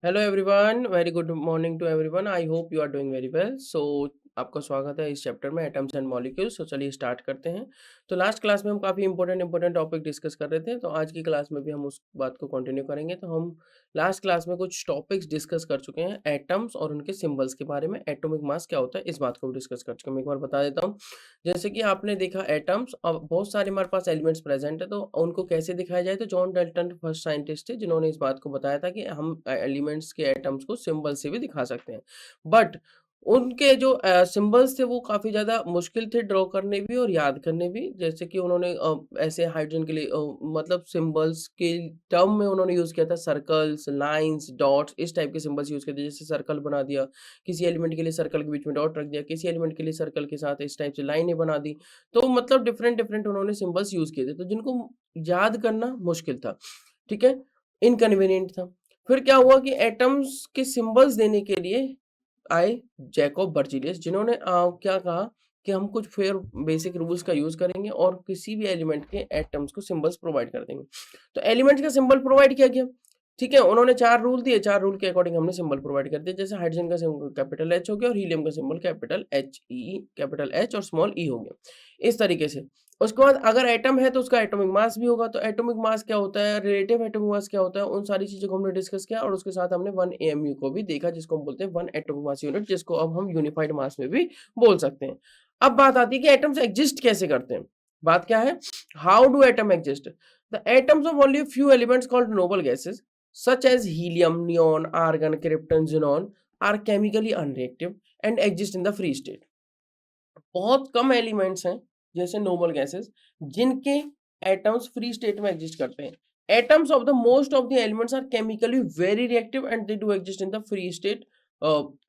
Hello everyone, very good morning to everyone. I hope you are doing very well. आपका स्वागत है इस chapter में एटम्स एंड मॉलिक्यूल्स। तो चलिए स्टार्ट करते हैं। तो लास्ट क्लास में हम काफ़ी इंपॉर्टेंट टॉपिक डिस्कस कर रहे थे, तो आज की क्लास में भी हम उस बात को कंटिन्यू करेंगे। तो हम लास्ट क्लास में कुछ टॉपिक्स डिस्कस कर चुके हैं एटम्स और उनके सिंबल्स के बारे में। एटॉमिक मास क्या होता है इस बात को भी डिस्कस कर चुके हैं। मैं एक बार बता देता हूँ। जैसे कि आपने देखा एटम्स, अब बहुत सारे हमारे पास एलिमेंट्स प्रेजेंट है, तो उनको कैसे दिखाया जाए। तो जॉन डाल्टन फर्स्ट साइंटिस्ट थे जिन्होंने इस बात को बताया था कि हम एलिमेंट्स के एटम्स को सिंबल से भी दिखा सकते हैं। बट उनके जो सिंबल्स थे वो काफ़ी ज़्यादा मुश्किल थे ड्रॉ करने भी और याद करने भी। जैसे कि उन्होंने ऐसे हाइड्रोजन के लिए मतलब सिंबल्स के टर्म में उन्होंने यूज़ किया था सर्कल्स, लाइन्स, डॉट्स, इस टाइप के सिंबल्स यूज़ किए थे। जैसे सर्कल बना दिया, किसी एलिमेंट के लिए सर्कल के बीच में डॉट रख दिया, किसी एलिमेंट के लिए सर्कल के साथ इस टाइप से लाइनें बना दी। तो मतलब डिफरेंट उन्होंने सिंबल्स यूज़ किए थे, तो जिनको याद करना मुश्किल था, ठीक है? इनकन्वीनिएंट था। फिर क्या हुआ कि एटम्स के सिंबल्स देने के लिए आए जैकब बर्जीलियस, जिन्होंने क्या कहा कि हम कुछ फिर बेसिक रूल्स का यूज़ करेंगे और किसी भी एलिमेंट के एटम्स को सिंबल्स प्रोवाइड कर देंगे। तो एलिमेंट्स का सिंबल प्रोवाइड किया गया, ठीक है? उन्होंने 4 रूल दिए, 4 रूल के अकॉर्डिंग हमने सिंबल प्रोवाइड कर दिए। जैसे हाइड्रोजन का सिंबल कैपिटल H हो गया और हीलियम का symbol capital HE, capital H और स्मॉल e हो गया, इस तरीके से। उसके बाद अगर एटम है तो उसका एटॉमिक मास भी होगा। तो एटॉमिक मास क्या होता है, रिलेटिव एटॉमिक मास क्या होता है, उन सारी चीज़ों को हमने डिस्कस किया और उसके साथ हमने 1 AMU को भी देखा, जिसको हम बोलते हैं 1 एटॉमिक मास यूनिट, जिसको अब हम यूनिफाइड मास में भी बोल सकते हैं। अब बात आती है कि एटम्स एग्जिस्ट कैसे करते हैं। बात क्या है, how do atom exist? The atoms of only few elements called noble gases such as helium, neon, argon, krypton, xenon are chemically unreactive and exist in the free state. बहुत कम elements हैं जैसे noble gases जिनके atoms free state में exist करते हैं। Atoms of the most of the elements are chemically very reactive and they do exist in the free state.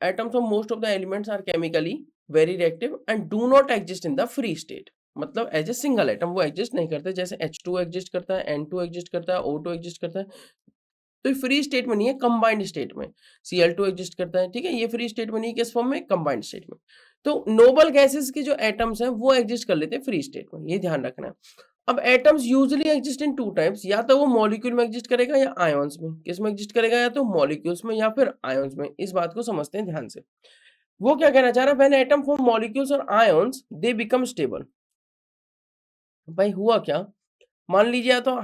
Atoms of most of the elements are chemically very reactive and do not exist in the free state. मतलब as a single atom वो exist नहीं करते। जैसे H2 exist करता है, N2 exist करता है, O2 exist करता है, तो ये फ्री स्टेट में नहीं है, कंबाइंड स्टेट में। Cl2 एग्जिस्ट करता है, ठीक है? ये फ्री स्टेट में नहीं, किस फॉर्म में, कंबाइंड स्टेट में। तो नोबल गैसेस के जो एटम्स हैं वो एग्जिस्ट कर लेते हैं फ्री स्टेट में, ये ध्यान रखना है। अब atoms usually exist in 2 types, या तो वो मॉलिक्यूल में एग्जिस्ट करेगा या आयंस में। किस में एग्जिस्ट करेगा, या तो मॉलिक्यूल्स में या फिर आयंस में। इस बात को समझते हैं ध्यान से। वो क्या कहना चाह रहा है, व्हेन एटम फॉर्म मॉलिक्यूल्स और आयंस दे बिकम स्टेबल। भाई हुआ क्या, मान लीजिए या तो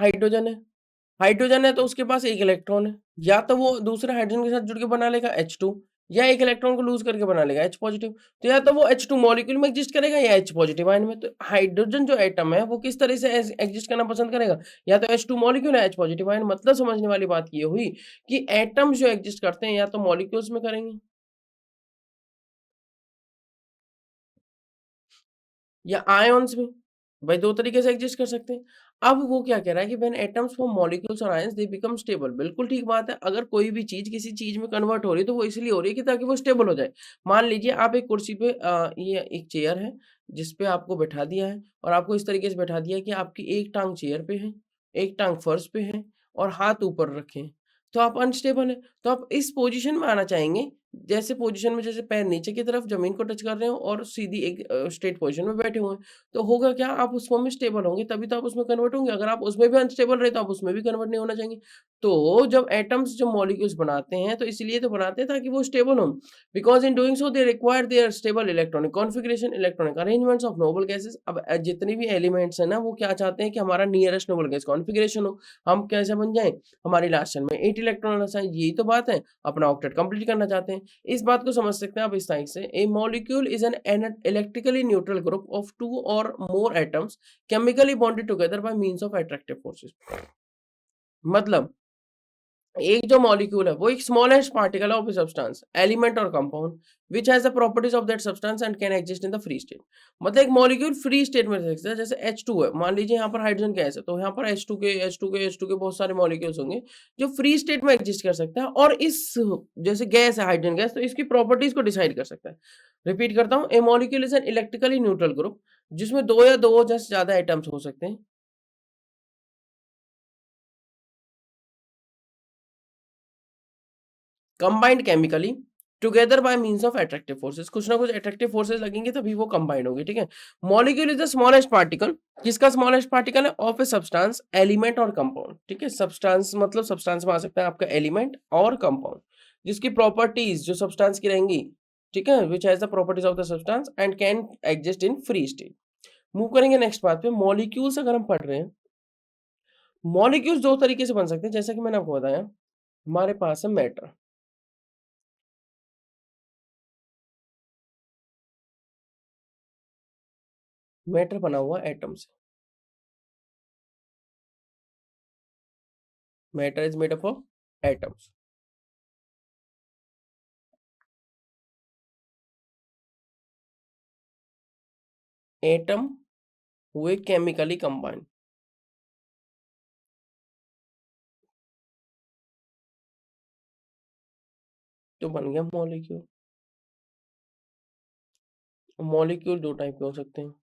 हाइड्रोजन है तो उसके पास एक इलेक्ट्रॉन है, या तो वो दूसरे हाइड्रोजन के साथ जुड़ के बना लेगा H2, या एक इलेक्ट्रॉन को लूज करके बना लेगा H पॉजिटिव। तो या तो वो H2 मॉलिक्यूल में एग्जिस्ट करेगा या H पॉजिटिव आयन में। तो हाइड्रोजन जो एटम है वो किस तरह से एग्जिस्ट करना पसंद करेगा, या तो H2 मॉलिक्यूल या H पॉजिटिव आयन। मतलब समझने वाली बात ये हुई कि एटम्स जो एग्जिस्ट करते हैं या तो मॉलिक्यूल्स में करेंगे या आयंस में। भाई 2 तरीके से एग्जिस्ट कर सकते हैं। अब वो क्या कह रहा है कि व्हेन एटम्स फॉर्म मॉलिक्यूल्स और आयंस दे बिकम स्टेबल। बिल्कुल ठीक बात है। अगर कोई भी चीज़ किसी चीज़ में कन्वर्ट हो रही है तो वो इसलिए हो रही है कि ताकि वो स्टेबल हो जाए। मान लीजिए आप एक कुर्सी पे ये एक चेयर है जिस पे आपको बैठा दिया है और आपको इस तरीके से बैठा दिया है कि आपकी एक टाँग चेयर पे है, एक टाँग फर्श पे है और हाथ ऊपर रखे हैं। तो आप अनस्टेबल हैं। तो आप इस पोज़ीशन में आना चाहेंगे, जैसे पोज़ीशन में जैसे पैर नीचे की तरफ ज़मीन को टच कर रहे हो और सीधी एक स्ट्रेट पोज़ीशन में बैठे हुए हैं। तो होगा क्या, आप उस फॉर्म में स्टेबल होंगे तभी तो आप उसमें कन्वर्ट होंगे। अगर आप उसमें भी अनस्टेबल रहे तो आप उसमें भी कन्वर्ट नहीं होना चाहेंगे। तो जब एटम्स जब मॉलिक्यूल्स बनाते हैं तो इसलिए तो बनाते हैं ताकि वो स्टेबल हों। Because in doing so they require their stable electronic configuration, electronic arrangements of noble gases. अब जितने भी एलिमेंट्स हैं ना वो क्या चाहते हैं कि हमारा नियरेस्ट नोबल गैस कॉन्फिगरेशन हो। हम कैसे बन जाएँ, हमारी लास्ट शेल में 8 इलेक्ट्रॉन होना चाहिए, यही तो बात है। अपना ऑक्टेट कंप्लीट करना चाहते हैं। इस बात को समझ सकते हैं आप इस टाइप से। A molecule is an electrically neutral group of 2 और more atoms chemically bonded together by means of attractive forces. मतलब एक जो मॉलिक्यूल है वो एक smallest particle of a substance, element और compound which has the properties of that substance and can exist in the free state. मतलब एक molecule free state में रह सकता है। जैसे H2 है, मान लीजिए यहाँ पर हाइड्रोजन गैस है तो यहाँ पर H2 के बहुत सारे मॉलिक्यूल्स होंगे जो फ्री स्टेट में एग्जिस्ट कर सकता है और इस जैसे गैस है हाइड्रोजन गैस तो इसकी प्रॉपर्टीज को डिसाइड कर सकता है। रिपीट करता हूँ, a molecule is an electrically neutral group जिसमें 2 या 2 से ज्यादा एटम्स हो सकते हैं, combined chemically together by means of attractive forces. कुछ ना कुछ अट्रैक्टिव फोर्सेस लगेंगे तभी वो कंबाइंड होगी, ठीक है? Molecule is the smallest particle, किसका स्मॉलेस्ट पार्टिकल है, ऑफ ए सब्सटेंस, एलिमेंट और कंपाउंड, ठीक है? सब्सटेंस मतलब सब्सटेंस में आ सकता है आपका एलिमेंट और कंपाउंड। जिसकी प्रॉपर्टीज़ जो सब्सटेंस की रहेंगी, ठीक है? Which has the properties of the substance and can exist in free state. Move करेंगे नेक्स्ट बात पे, मॉलिक्यूल्स अगर हम पढ़ रहे हैं, मॉलिक्यूल्स 2 तरीके से बन सकते हैं, जैसा कि मैंने आपको बताया। हमारे पास है मैटर, मैटर बना हुआ एटम से। Matter is made up of atoms. Atom हुए केमिकली कंबाइन, तो बन गया मॉलिक्यूल। मॉलिक्यूल 2 टाइप के हो सकते हैं।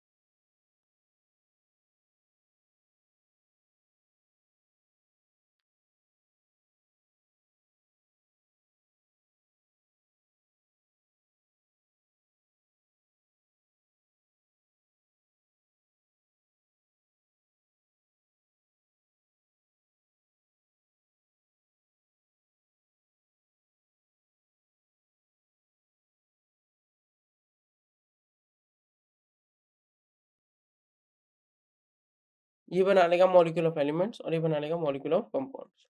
ये बना लेगा मॉलिक्यूल ऑफ एलिमेंट्स और ये बना लेगा मॉलिक्यूल ऑफ कंपाउंड्स।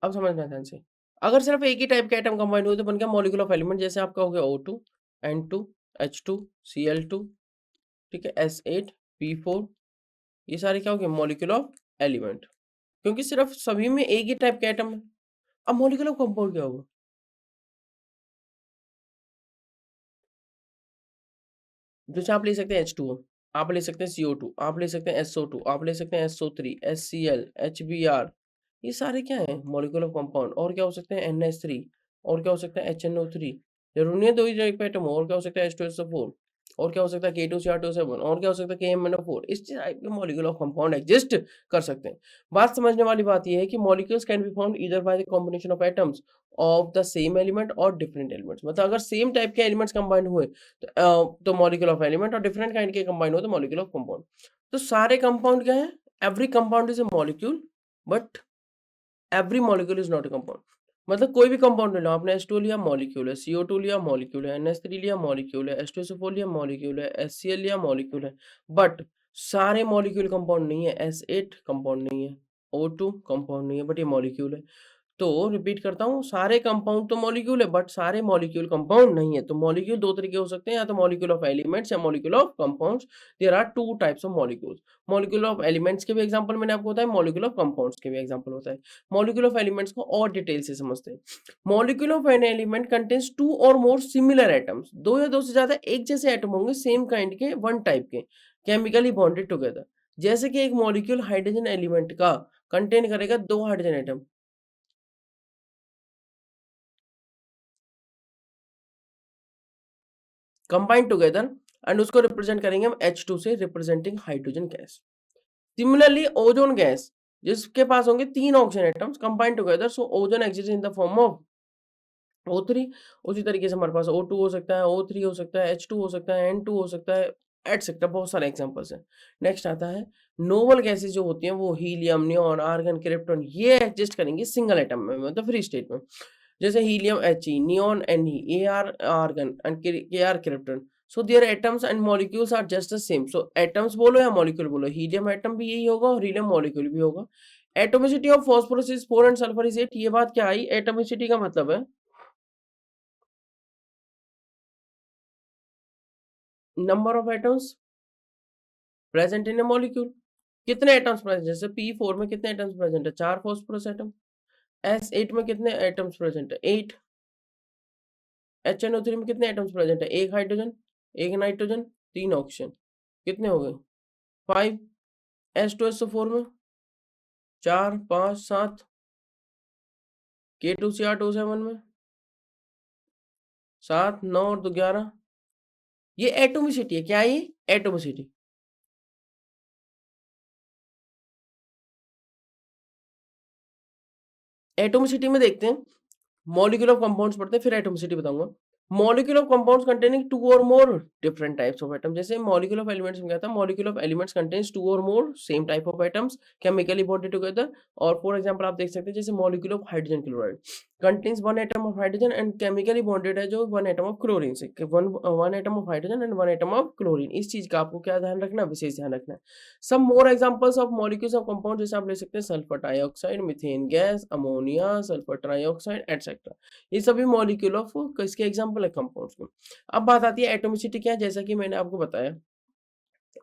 अब समझना ध्यान से। अगर सिर्फ एक ही टाइप के एटम कंबाइन हुए तो बन गया मॉलिक्यूल ऑफ एलिमेंट, जैसे आपका हो गया O2, N2, H2, Cl2, ठीक है, S8, P4, ये सारे क्या हो गए मॉलिक्यूल ऑफ एलिमेंट, क्योंकि सिर्फ सभी में एक ही टाइप के एटम है। अब मॉलिक्यूल ऑफ कंपाउंड क्या होगा? जैसे आप ले सकते हैं H2O, आप ले सकते हैं CO2, आप ले सकते हैं SO2, आप ले सकते हैं SO3, HCl, HBr, ये सारे क्या हैं मॉलिक्यूल ऑफ कंपाउंड। और क्या हो सकते हैं NH3, और क्या हो सकता है HNO3, जरूरी नहीं है दो ही टाइप का एटम हो। और क्या हो सकता है H2SO4, और क्या हो सकता है K2Cr2O7, और क्या हो सकता है KMnO4। इस टाइप के मॉलिक्यूल ऑफ कंपाउंड एग्जिस्ट कर सकते हैं। बात समझने वाली बात यह है कि molecules can be found either by the combination of atoms of the same element और डिफरेंट एलिमेंट्स। मतलब अगर सेम टाइप के एलिमेंट्स कंबाइंड हुए तो मॉलिक्यूल ऑफ एलिमेंट, और डिफरेंट काइंड के कंबाइन हो तो मॉलिक्यूल ऑफ कंपाउंड। तो सारे कंपाउंड क्या है? Every compound is a molecule, but every molecule is not a compound. मतलब कोई भी कंपाउंड ले लो, आपने H2 लिया मॉलिक्यूल है, CO2 लिया मॉलिक्यूल है, NH3 लिया मॉलिक्यूल है, H2SO4 लिया मॉलिक्यूल है, HCl लिया मॉलिक्यूल है, बट सारे मॉलिक्यूल कंपाउंड नहीं है। S8 कंपाउंड नहीं है, O2 कंपाउंड नहीं है, बट ये मॉलिक्यूल है। तो रिपीट करता हूँ, सारे कंपाउंड तो मॉलिक्यूल है, बट सारे मॉलिक्यूल कंपाउंड नहीं है। तो मॉलिक्यूल 2 तरीके हो सकते हैं, या तो मॉलिक्यूल ऑफ एलिमेंट्स या molecule of compounds. There are 2 types of molecules. Molecule of elements के भी एग्जांपल मैंने आपको बताया, मॉलिक्यूल ऑफ कंपाउंड्स के भी एग्जांपल होता है। मॉलिक्यूल ऑफ एलिमेंट्स को और डिटेल से समझते हैं। Molecule of an element contains 2 और मोर सिमिलर एटम्स। 2 या 2 से ज्यादा एक जैसे एटम होंगे, सेम काइंड के, वन टाइप के, केमिकली बॉन्डेड टुगेदर। जैसे कि एक मॉलिक्यूल हाइड्रोजन एलिमेंट का कंटेन करेगा 2 hydrogen atom combine together, and उसको रिप्रेजेंट करेंगे हम H2 से, representing hydrogen gas. Similarly ozone gas, जिसके पास होंगे 3 oxygen atoms combine together, so ozone exist in the form of O3। उसी तरीके से हमारे पास O2 हो सकता है, O3 हो सकता है, H2 हो सकता है, N2 हो सकता है, एटसेट्रा। बहुत सारे एग्जांपल्स हैं। नेक्स्ट आता है नोबल गैसेस जो होती हैं, वो हीलियम, नियॉन, आर्गन, क्रिप्टॉन, ये एग्जिस्ट करेंगी सिंगल एटम में, मतलब फ्री स्टेट में। जैसे helium He, neon Ne, Ar argon and Kr krypton. So their atoms and molecules are just the same. So atoms बोलो या मॉलिक्यूल बोलो, हीलियम एटम भी यही होगा और हीलियम मॉलिक्यूल भी होगा। Atomicity of phosphorus is 4 and sulphur is 8। ये बात क्या आई? एटोमिसिटी का मतलब है number of atoms present in a molecule. कितने एटम्स प्रेजेंट, जैसे P4 में कितने एटम्स प्रेजेंट है? 4 फास्फोरस एटम। S8 में कितने एटम्स प्रेजेंट है? 8। HNO3 में कितने एटम्स प्रेजेंट है? 1 हाइड्रोजन, 1 नाइट्रोजन, 3 ऑक्सीजन। कितने हो गए? 5। H2SO4 में 4, 5, 7। K2Cr2O7 में 7, 9 और 2 11। ये एटोमिसिटी है। क्या है ये? एटोमिसिटी। एटोमिसिटी में देखते हैं, मॉलिक्यूल ऑफ कंपाउंड्स पढ़ते हैं, फिर एटोमिसिटी बताऊंगा। Molecule of compounds containing two और more different types of atom. जैसे मॉलिक्यूल ऑफ एलिमेंट्स में क्या था, molecule of elements contains two और more same type of atoms chemically bonded together. और फॉर एग्जांपल आप देख सकते हैं जैसे molecule of hydrogen chloride contains one atom of hydrogen and chemically bonded है जो वन एटम ऑफ क्लोरीन से, one atom of hydrogen and one atom of chlorine. इस चीज का आपको क्या ध्यान रखना है, विशेष ध्यान रखना है। Some more examples of molecules of compound जैसे आप ले सकते हैं sulphur dioxide, methane gas, ammonia, sulphur trioxide etcetera. ये सभी मॉलिक्यूल ऑफ किसके एग्जांपल है, कंपाउंड्स के। अब बात आती है एटॉमिसिटी क्या है, जैसा कि मैंने आपको बताया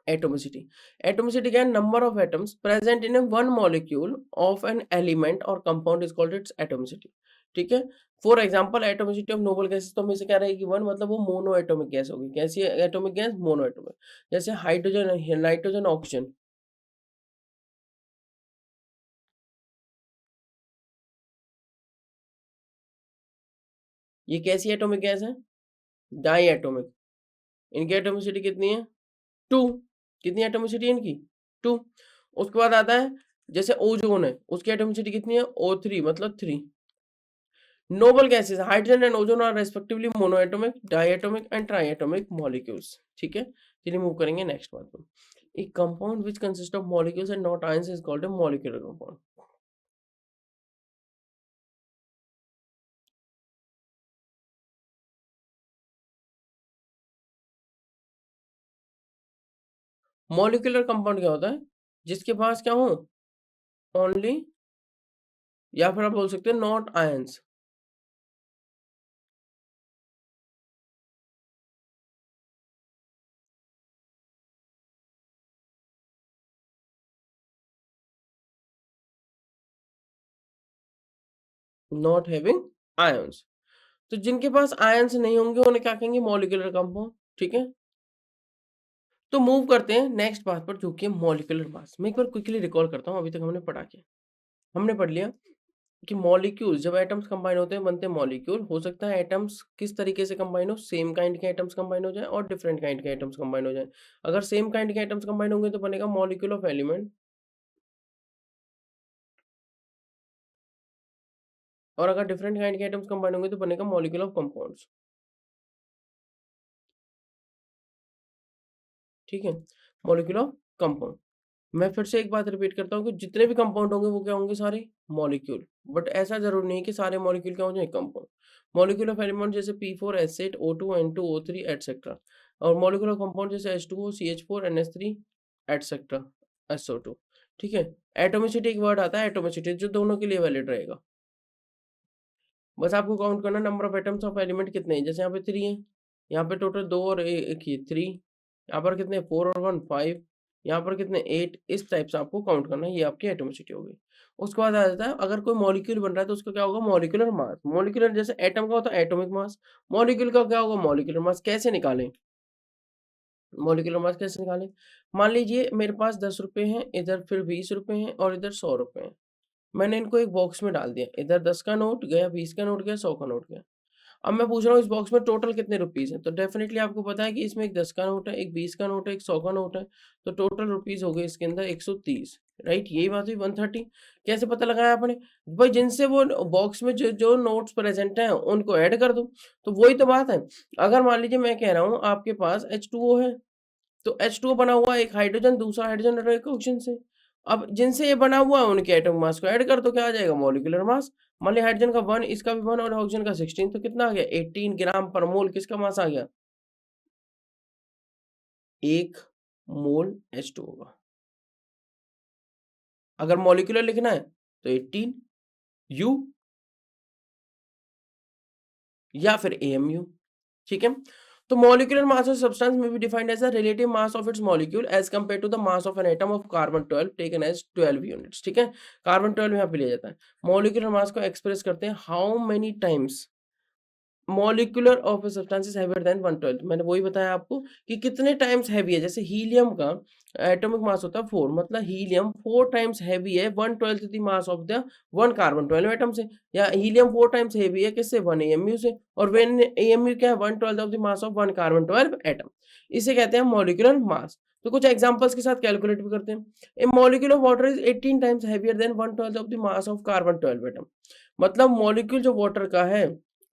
एटॉमिसिटी। एटॉमिसिटी क्या है, number of atoms present in a one molecule of an element और compound is called its atomicity. ठीक है। For example atomicity of noble gases, तो हमें से क्या रहेगी वन, मतलब वो मोनो एटॉमिक गैस होगी। कैसी एटॉमिक गैस, मोनो एटॉमिक। जैसे हाइड्रोजन, नाइट्रोजन, ऑक्सीजन, ये कैसी एटॉमिक गैस है, डाई एटॉमिक। इनकी एटॉमिसिटी कितनी है, 2। कितनी एटॉमिसिटी है इनकी, 2। उसके बाद आता है जैसे ओजोन है, उसकी एटॉमिसिटी कितनी है, O3 मतलब 3। Noble gases hydrogen and ozone are respectively monoatomic, diatomic and triatomic molecules. ठीक है, चलिए मूव करेंगे नेक्स्ट बात पे। A compound which consist of molecules and not ions is called a molecular compound. Molecular compound क्या होता है, जिसके पास क्या हो, ओनली, या फिर आप बोल सकते हैं not ions. Not having ions, तो जिनके पास आयंस नहीं होंगे उन्हें क्या कहेंगे, मॉलिक्यूलर कंपाउंड। ठीक है, तो मूव करते हैं नेक्स्ट बात पर जो कि है मॉलिक्यूलर मास। मैं एक बार क्विकली रिकॉल करता हूँ, अभी तक हमने पढ़ा क्या, हमने पढ़ लिया कि मॉलिक्यूल्स जब एटम्स कंबाइन होते हैं बनते हैं मॉलिक्यूल। हो सकता है एटम्स किस तरीके से कंबाइन हो, सेम काइंड के एटम्स कंबाइन हो जाए और डिफरेंट काइंड के एटम्स कंबाइन हो जाए। अगर सेम काइंड के एटम्स कंबाइन होंगे तो बनेगा मॉलिक्यूल ऑफ एलिमेंट, और अगर डिफरेंट काइंड के एटम्स कंबाइन होंगे तो बनेगा मॉलिक्यूल ऑफ कंपाउंड्स। ठीक है, मॉलिक्यूल ऑफ कंपाउंड। मैं फिर से एक बात रिपीट करता हूँ कि जितने भी कंपाउंड होंगे वो क्या होंगे, सारे मॉलिक्यूल। बट ऐसा जरूर नहीं है कि सारे मॉलिक्यूल क्या हो जाए, कंपाउंड। मॉलिक्यूल ऑफ एलिमेंट जैसे P4 H8 O2 N2 O3 etcetera, और मॉलिक्यूल ऑफ कंपाउंड जैसे H2O CH4 NH3 etcetera SO2। ठीक है, एटोमिसिटी एक वर्ड आता है, एटोमिसिटी जो दोनों के लिए वैलिड रहेगा। बस आपको काउंट करना number of atoms of element कितने हैं। जैसे यहाँ पे 3 है, यहाँ पे टोटल 2 और एक ही 3, यहाँ पर कितने 4 और 1 5, यहाँ पर कितने 8। इस टाइप से आपको काउंट करना है, ये आपकी एटोमिसिटी हो गई। उसके बाद आ जाता है अगर कोई मॉलिक्यूल बन रहा है तो उसका क्या होगा, मॉलिक्यूलर मास। मॉलिक्यूलर जैसे एटम का होता है एटॉमिक मास, मॉलिक्यूल का क्या होगा, मॉलिक्यूलर मास। कैसे निकालें मॉलिक्यूलर मास, कैसे निकालें। मान लीजिए मेरे पास 10 रुपए हैं, इधर फिर 20 रुपए हैं और इधर 100 रुपए हैं। मैंने इनको एक बॉक्स में डाल दिया, इधर 10 का नोट गया, 20 का नोट गया, 100 का नोट गया। अब मैं पूछ रहा हूँ इस बॉक्स में टोटल कितने रुपीज़ हैं, तो डेफिनेटली आपको पता है कि इसमें एक 10 का नोट है, एक 20 का नोट है, एक 100 का नोट है, तो टोटल रुपीज़ हो गए इसके अंदर 130। राइट, यही बात हुई 130। कैसे पता लगाया आपने, भाई जिनसे वो बॉक्स में जो जो नोट्स प्रेजेंट हैं उनको ऐड कर दो। तो वही तो बात है। अगर मान लीजिए मैं कह रहा हूँ आपके पास H2O है, तो H2O बना हुआ है एक हाइड्रोजन, दूसरा हाइड्रोजन और एक ऑक्सीजन से। अब जिनसे ये बना हुआ है उनके एटॉमिक मास को ऐड कर दो, क्या आ जाएगा, मॉलिक्यूलर मास। मान लिया हाइड्रोजन का 1, इसका भी 1 और ऑक्सीजन का 16, तो कितना आ गया, 18 ग्राम पर मोल किसका मास आ गया, 1 मोल H2O का। अगर मॉलिक्यूलर लिखना है तो 18 U या फिर AMU। ठीक है, तो molecular mass of substance may be defined as the relative mass of its molecule as compare to the mass of an atom of carbon 12 taken as 12 units. ठीक है, कार्बन 12 यहाँ पे लिया जाता है। मॉलिक्यूलर मास को एक्सप्रेस करते हैं how many times molecular of a substance is heavier than 1/12। मैंने वही बताया आपको कि कितने टाइम्स हैवी है। जैसे हीलियम का एटॉमिक मास होता है 4, मतलब हीलियम 4 टाइम्स हैवी है 1/12 the mass of the 1 carbon 12 atom से, या हीलियम 4 टाइम्स हैवी है किससे, 1 AMU से। और व्हेन AMU क्या है, 1/12 of the mass of 1 carbon 12 atom. इसे कहते हैं मॉलिक्यूलर मास। तो कुछ एग्जांपल्स के साथ कैलकुलेट भी करते हैं। A molecule of water is 18 times heavier than 1/12 of the mass of carbon 12 atom. मतलब मॉलिक्यूल जो वाटर का है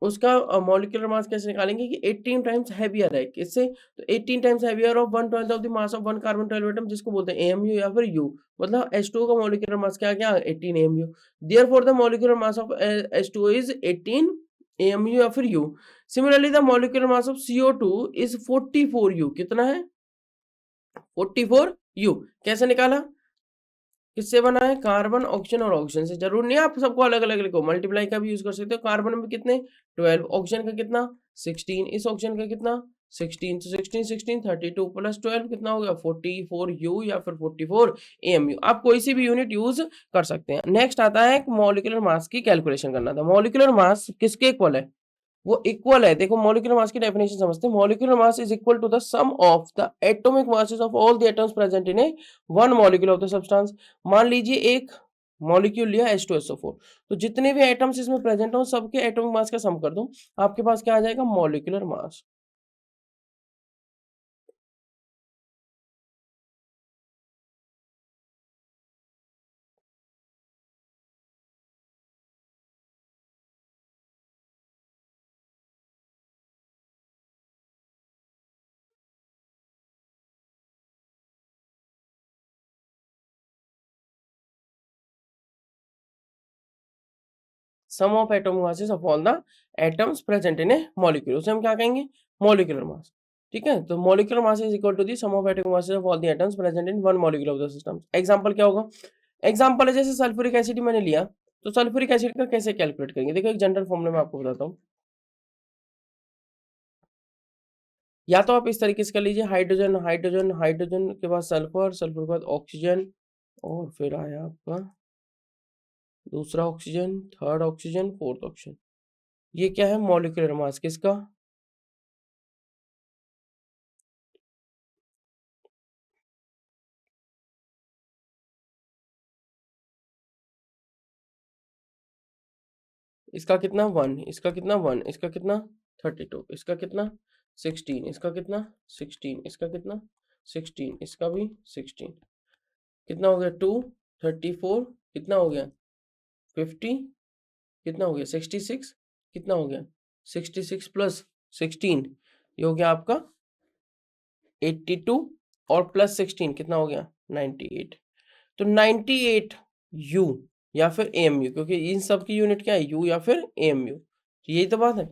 उसका मॉलिक्यूलर मास कैसे निकालेंगे कि 18 टाइम्स हेवियर है किससे, तो 18 times heavier of 1/12 of the mass of one carbon 12 atom, जिसको बोलते हैं एएमयू या फिर यू, मतलब H2O का मॉलिक्यूलर मास क्या आ गया 18 AMU. Therefore the molecular mass of H2O is 18 AMU या फिर you. Similarly the molecular mass of CO2 is 44 you, कितना है 44 यू। कैसे निकाला, किससे बना है, कार्बन ऑक्सीजन और ऑक्सीजन से। जरूर नहीं आप सबको अलग अलग लिखो, मल्टीप्लाई का भी यूज कर सकते हो। कार्बन में कितने 12, ऑक्सीजन का कितना 16, इस ऑक्सीजन का कितना 16, तो 16 16 32 प्लस 12 कितना हो गया 44 यू या फिर 44 एएमयू। आप कोई सी भी यूनिट यूज कर सकते हैं। नेक्स्ट आता है मॉलिक्यूलर मास की कैलकुलेशन करना था। मॉलिक्यूलर मास किसके इक्वल है, वो इक्वल है, देखो मॉलिक्यूलर मास की डेफिनेशन समझते हैं। Molecular mass is equal to the sum of the atomic masses of all the atoms present in a one molecule of the substance. मान लीजिए एक मॉलिक्यूल लिया H2SO4, तो जितने भी एटम्स इसमें प्रेजेंट हो सबके एटॉमिक मास का सम कर दो, आपके पास क्या आ जाएगा molecular mass. Sum of atomic masses of all the atoms present in a molecule, उसे हम क्या कहेंगे मॉलिक्यूलर मास। ठीक है, तो molecular mass is equal to the sum of atomic masses of all the atoms present in one molecule of the system. Example क्या होगा, example है जैसे सल्फ्यूरिक एसिड मैंने लिया, तो सल्फ्यूरिक एसिड का कैसे कैलकुलेट करेंगे, देखो एक जनरल फॉर्मूला मैं आपको बताता हूँ। या तो आप इस तरीके से कर लीजिए, हाइड्रोजन हाइड्रोजन हाइड्रोजन के बाद सल्फर, सल्फर के बाद ऑक्सीजन, और फिर आया आपका दूसरा oxygen, third oxygen, fourth oxygen. ये क्या है मॉलिक्यूलर मास किसका, इसका कितना 1, इसका कितना 1, इसका कितना 32, इसका कितना 16, इसका कितना 16, इसका कितना 16, इसका भी 16, कितना हो गया 2 34, कितना हो गया 50, कितना हो गया 66, कितना हो गया 66 प्लस 16, ये हो गया आपका 82, और प्लस 16 कितना हो गया 98। तो 98 यू या फिर एएमयू, क्योंकि इन सब की यूनिट क्या है यू या फिर एएमयू, यही तो बात है।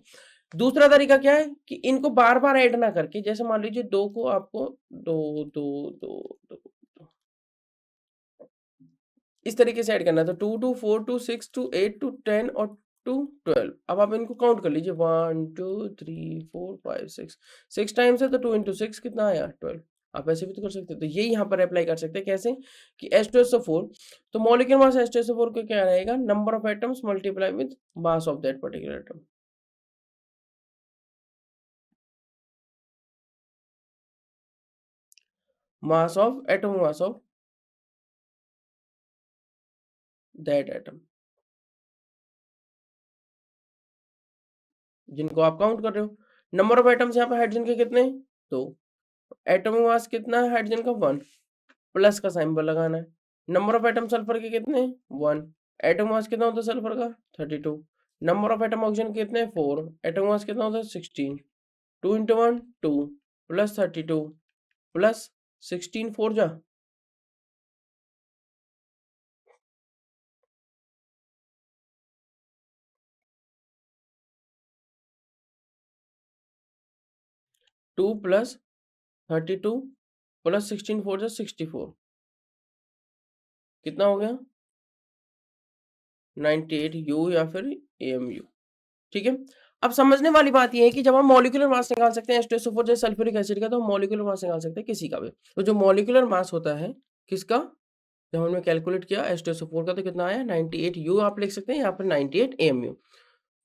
दूसरा तरीका क्या है कि इनको बार बार ऐड ना करके, जैसे मान लीजिए दो को आपको दो दो दो दो, दो इस तरीके से ऐड करना है, तो 2 2 4 2 6 2 8 2 10 और 2 12। अब आप इनको काउंट कर लीजिए 1 2 3 4 5 6, 6 टाइम्स है तो 2 इंटू 6 कितना आया 12। आप ऐसे भी तो कर सकते हो, तो ये यहाँ पर अप्लाई कर सकते हैं कैसे कि H2SO4, तो मॉलिक्यूलर मास H2SO4 को क्या रहेगा number of atoms multiply with mass of that particular atom. Mass of atom, mass of that atom, जिनको आप काउंट कर रहे हो। नंबर ऑफ एटम्स यहाँ पे हाइड्रोजन के कितने दो, एटॉमिक मास कितना है हाइड्रोजन का 1, प्लस का सिंबल लगाना है। नंबर ऑफ एटम सल्फर के कितने 1, एटॉमिक मास कितना होता है सल्फर का 32, नंबर ऑफ एटम ऑक्सीजन के कितने 4, एटॉमिक मास कितना होता है 16, 2 इंटू 1 2 प्लस 32 प्लस 16 4 जा 2 प्लस 32 प्लस 16 4 जा 64, कितना हो गया 98 यू या फिर एएमयू। ठीक है, अब समझने वाली बात ये है कि जब हम मॉलिक्यूलर मास निकाल सकते हैं H2SO4 जैसे सल्फ्यूरिक एसिड का, तो हम मॉलिक्यूलर मास निकाल सकते हैं किसी का भी। तो जो मॉलिक्यूलर मास होता है किसका, जब हमने कैलकुलेट किया H2SO4 का तो कितना आया 98 यू आप लिख सकते हैं, यहाँ पर 98 एएमयू।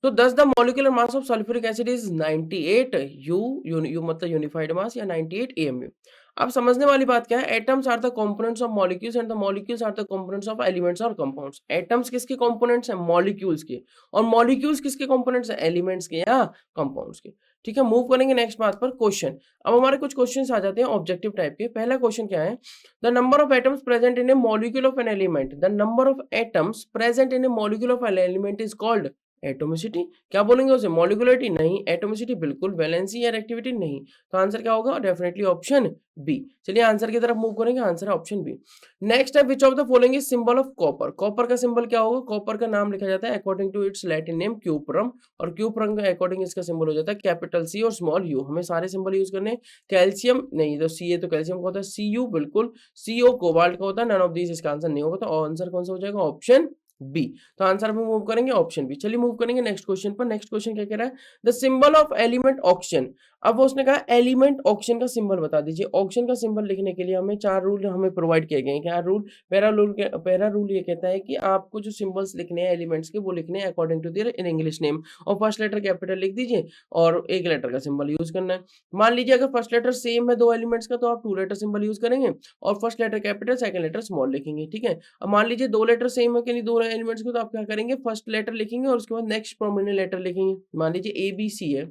तो thus the molecular mass of sulphuric acid is 98 u मतलब यूनिफाइड मास या 98 एएमयू। अब समझने वाली बात क्या है, atoms are the components of molecules and the molecules are the components of elements और कंपाउंड्स। एटम्स किसके कंपोनेंट्स हैं मॉलिक्यूल्स के, और मॉलिक्यूल्स किसके कंपोनेंट्स हैं एलिमेंट्स के या कंपाउंड्स के। ठीक है, मूव करेंगे नेक्स्ट बात पर, क्वेश्चन। अब हमारे कुछ क्वेश्चंस आ जाते हैं ऑब्जेक्टिव टाइप के। पहला क्वेश्चन क्या है, the number of atoms present in a molecule of an element, the number of atoms present in a molecule of an element is called atomicity. क्या बोलेंगे उसे? मॉलिक्युलरिटी नहीं, एटॉमिसिटी बिल्कुल, वैलेंसी या रिएक्टिविटी नहीं। तो आंसर क्या होगा? Definitely option B. चलिए आंसर की तरफ मूव करेंगे, आंसर है ऑप्शन बी। नेक्स्ट है which of the following is symbol of copper. Copper का सिंबल क्या होगा? कॉपर का नाम लिखा जाता है according to its Latin name cuprum, और क्यूप्रम के अकॉर्डिंग इसका सिंबल हो जाता है कैपिटल सी और स्मॉल यू। हमें सारे सिंबल यूज करने हैं। कैल्शियम नहीं, तो सी ए तो कैल्शियम का होता है, सी यू बिल्कुल, सी ओ कोबाल्ट का होता है, नन ऑफ दीज इसका आंसर नहीं होगा। तो आंसर कौन सा हो जाएगा? Option B. तो आंसर में मूव करेंगे ऑप्शन बी। चलिए मूव करेंगे नेक्स्ट क्वेश्चन पर। नेक्स्ट क्वेश्चन क्या कह रहा है? The symbol of element auction. अब वो उसने कहा एलिमेंट ऑक्शन का सिंबल बता दीजिए। ऑक्शन का सिंबल लिखने के लिए हमें 4 रूल हमें प्रोवाइड किए गए हैं। क्या रूल? पहला रूल ये कहता है कि आपको जो सिंबल्स लिखने हैं एलिमेंट्स के, वो लिखने हैं according to their in English name, और फर्स्ट लेटर कैपिटल लिख दीजिए और एक लेटर का सिंबल यूज करना है। मान लीजिए अगर फर्स्ट लेटर सेम है दो एलिमेंट्स का, तो आप 2 लेटर सिंबल यूज करेंगे और first letter capital second letter small लिखेंगे, ठीक है। अब मान लीजिए 2 लेटर सेम है कि नहीं, 2 एलिमेंट्स को, तो आप क्या करेंगे? फर्स्ट लेटर लिखेंगे और उसके बाद नेक्स्ट प्रोमिनेंट लेटर लिखेंगे। मान लीजिए ए बी सी है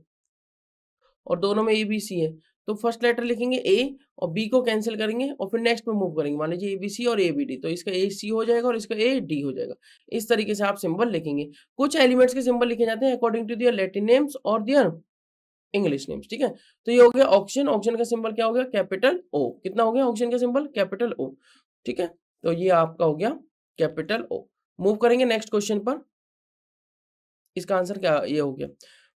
और दोनों में ए बी सी है, तो फर्स्ट लेटर लिखेंगे ए और बी को कैंसिल करेंगे और फिर नेक्स्ट पे मूव करेंगे। मान लीजिए ए बी सी और ए बी डी, तो इसका ए सी हो जाएगा और इसका ए डी हो जाएगा। इस तरीके से आप सिंबल लिखेंगे। कुछ एलिमेंट्स के सिंबल लिखे जाते हैं according to their Latin names और दियर इंग्लिश नेम्स, ठीक है। तो ये हो गया ऑक्शन। ऑक्शन का सिंबल क्या हो गया? कैपिटल ओ। कितना हो गया ऑक्शन का सिंबल? कैपिटल ओ, ठीक है। तो ये आपका हो गया कैपिटल ओ। मूव करेंगे नेक्स्ट क्वेश्चन पर। इसका आंसर क्या ये हो गया?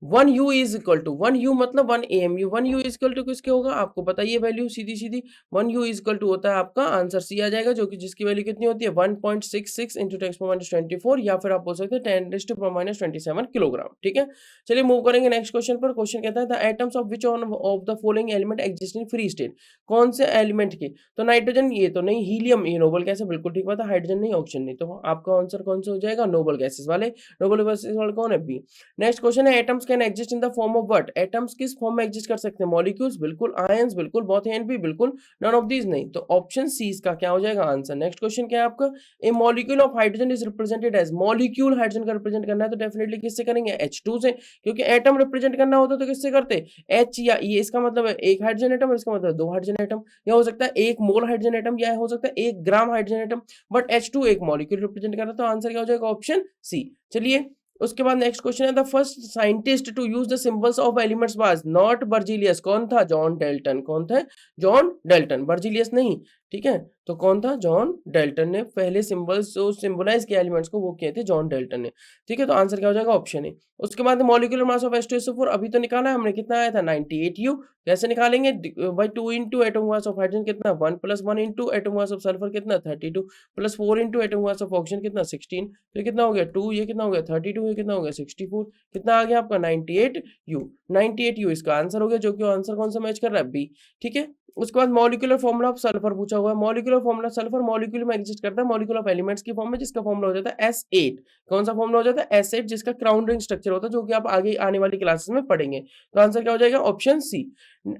1 u is equal to 1 u मतलब 1 AMU। 1 u is equal to किसके होगा? आपको पता ही है वैल्यू सीधी सीधी। 1 u इज इक्वल टू होता है आपका आंसर सी आ जाएगा, जो कि जिसकी वैल्यू कितनी होती है? 1.66 इंटू 10⁻24, या फिर आप बोल सकते हैं 10⁻27 किलोग्राम, ठीक है। चलिए मूव करेंगे नेक्स्ट क्वेश्चन पर। क्वेश्चन कहता है the atoms of which on off the following element exist in free state. कौन से एलिमेंट के? तो नाइट्रोजन ये तो नहीं, हीलियम ये नोबल गैस है, बिल्कुल ठीक बात है। हाइड्रोजन नहीं, ऑक्सीजन नहीं, तो आपका आंसर कौन सा हो जाएगा? नोबल गैसेस वाले। नोबल गैसेस वाले कौन है? बी। नेक्स्ट क्वेश्चन है atoms can exist in the form of what. Atoms किस फॉर्म में एग्जिस्ट कर सकते हैं? मॉलिक्यूल्स बिल्कुल, आयंस बिल्कुल, बोथ ए एंड बी बिल्कुल, नन ऑफ दीज नहीं। तो ऑप्शन सी इसका क्या हो जाएगा आंसर। नेक्स्ट क्वेश्चन क्या है आपका? A molecule of hydrogen is represented as. Molecule hydrogen का रिप्रेजेंट करना है तो डेफिनेटली किससे करेंगे? H2 से, क्योंकि एटम रिप्रेजेंट करना होता तो किससे करते? H या E। इसका मतलब है एक हाइड्रोजन एटम और इसका मतलब 2 हाइड्रोजन एटम, या हो सकता है 1 मोल हाइड्रोजन एटम, या हो सकता है 1 gram hydrogen atom, but H2 एक मॉलिक्यूल रिप्रेजेंट कर रहा है, तो आंसर क्या हो जाएगा? Option C. चलिए उसके बाद नेक्स्ट क्वेश्चन है the first scientist to use the symbols of elements was not Berzelius. कौन था? John Dalton. कौन था? जॉन डेल्टन, बर्जीलियस नहीं, ठीक है। तो कौन था? जॉन डेल्टन ने पहले सिंबल्स जो सिंबलाइज किए एलिमेंट्स को, वो किए थे जॉन डेल्टन ने, ठीक है। तो आंसर क्या हो जाएगा? Option A. उसके बाद मॉलिक्यूलर मास ऑफ H2SO4 अभी तो निकाला है हमने, कितना आया था? 98U। कैसे निकालेंगे? भाई 2 into atom mass of hydrogen कितना? 1 plus 1 into atom mass of sulphur कितना? 32 plus 4 into atom mass of oxygen कितना? 16। तो ये कितना हो गया? 2, ये कितना हो गया? 32, ये कितना हो गया? 64। कितना आ गया आपका? 98U। 98U इसका आंसर हो गया, जो कि आंसर कौन सा मैच कर रहा है? बी, ठीक है। उसके बाद मॉलिक्यूलर फॉर्मूला ऑफ सल्फर पूछा हुआ है। मॉलिक्यूलर फॉर्मूला सल्फर मॉलिक्यूल में एग्जिस्ट करता है, मॉलिक्यूल ऑफ एलिमेंट्स की फॉर्म में, जिसका फॉर्मूला हो जाता है S8। कौन सा फॉर्मूला हो जाता है? S8, जिसका क्राउन रिंग स्ट्रक्चर होता है, जो कि आप आगे आने वाली क्लासेस में पढ़ेंगे। तो आंसर क्या हो जाएगा? Option C.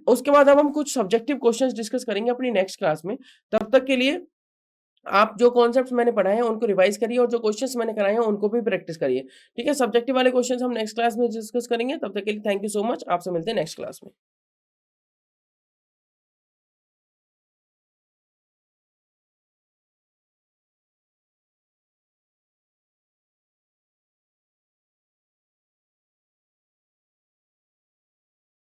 उसके बाद अब हम कुछ सब्जेक्टिव क्वेश्चंस डिस्कस करेंगे अपनी नेक्स्ट क्लास में। तब तक के लिए आप जो कॉन्सेप्ट्स मैंने पढ़ाए हैं उनको रिवाइज करिए और जो क्वेश्चंस मैंने कराए हैं उनको भी प्रैक्टिस करिए, ठीक है। सब्जेक्टिव वाले क्वेश्चंस हम नेक्स्ट क्लास में डिस्कस करेंगे। तब तक के लिए थैंक यू सो मच। आपसे मिलते हैं नेक्स्ट क्लास में।